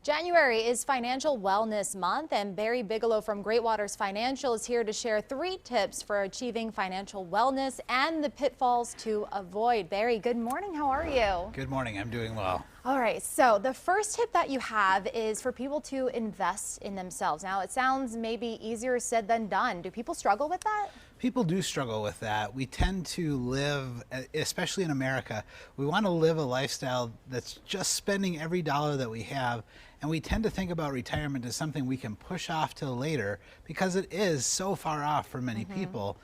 January is Financial Wellness Month, and Barry Bigelow from Great Waters Financial is here to share 3 tips for achieving financial wellness and the pitfalls to avoid. Barry, good morning. How are you? Good morning. I'm doing well. All right, so the first tip that you have is for people to invest in themselves. Now, it sounds maybe easier said than done. Do people struggle with that? People do struggle with that. We tend to live, especially in America, we want to live a lifestyle that's just spending every dollar that we have, and we tend to think about retirement as something we can push off till later because it is so far off for many people.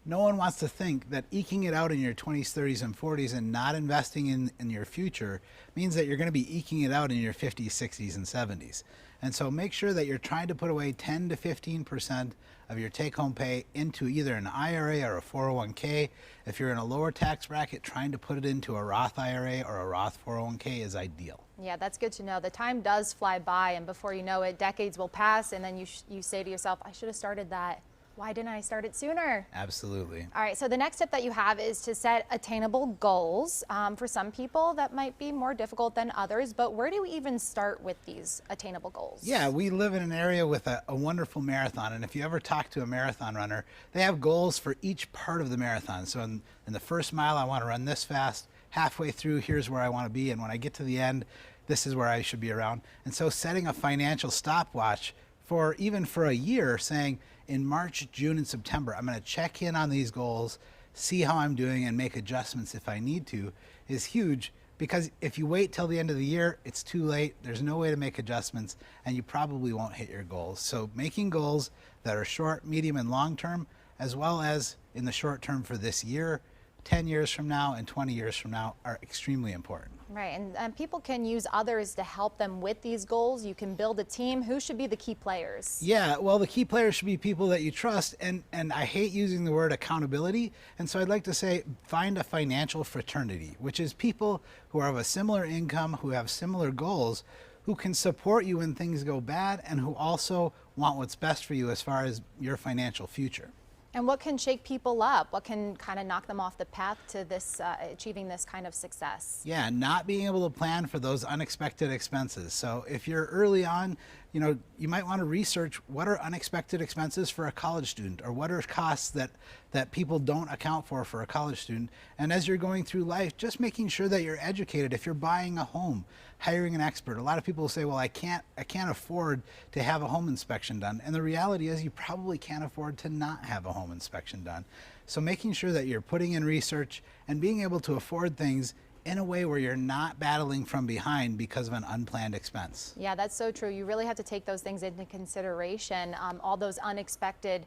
No one wants to think that eking it out in your 20s, 30s, and 40s and not investing in your future means that you're going to be eking it out in your 50s, 60s, and 70s. And so make sure that you're trying to put away 10 to 15% of your take-home pay into either an IRA or a 401k. If you're in a lower tax bracket, trying to put it into a Roth IRA or a Roth 401k is ideal. Yeah, that's good to know. The time does fly by, and before you know it, decades will pass, and then you say to yourself, I should have started that. Why didn't I start it sooner? Absolutely. All right, so the next tip that you have is to set attainable goals. For some people, that might be more difficult than others, but where do we even start with these attainable goals? Yeah, we live in an area with a wonderful marathon, and if you ever talk to a marathon runner, they have goals for each part of the marathon. So in the first mile, I want to run this fast. Halfway through, here's where I want to be, and when I get to the end, this is where I should be around. And so setting a financial stopwatch for even for a year, saying in March, June, and September, I'm going to check in on these goals, see how I'm doing, and make adjustments if I need to, is huge. Because if you wait till the end of the year, it's too late. There's no way to make adjustments, and you probably won't hit your goals. So making goals that are short, medium, and long term, as well as in the short term for this year, 10 years from now, and 20 years from now are extremely important. Right, and people can use others to help them with these goals. You can build a team. Who should be the key players? Yeah, well, the key players should be people that you trust, and I hate using the word accountability, and so I'd like to say find a financial fraternity, which is people who are of a similar income, who have similar goals, who can support you when things go bad, and who also want what's best for you as far as your financial future. And what can shake people up? What can kind of knock them off the path to this achieving this kind of success? Yeah, not being able to plan for those unexpected expenses. So if you're early on, you might want to research what are unexpected expenses for a college student, or what are costs that people don't account for a college student. And as you're going through life, just making sure that you're educated. If you're buying a home, hiring an expert. A lot of people say, well, I can't afford to have a home inspection done. And the reality is you probably can't afford to not have a home inspection done. So making sure that you're putting in research and being able to afford things in a way where you're not battling from behind because of an unplanned expense. Yeah, that's so true. You really have to take those things into consideration, all those unexpected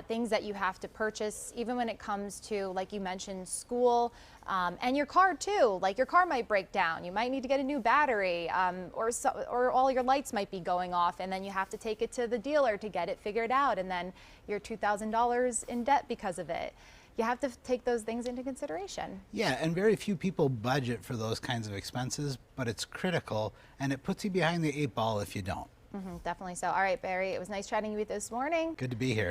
things that you have to purchase, even when it comes to, like you mentioned, school and your car too. Like your car might break down. You might need to get a new battery, or all your lights might be going off, and then you have to take it to the dealer to get it figured out, and then you're $2,000 in debt because of it. You have to take those things into consideration. Yeah, and very few people budget for those kinds of expenses, but it's critical, and it puts you behind the 8 ball if you don't. Definitely so. All right, Barry, it was nice chatting with you this morning. Good to be here.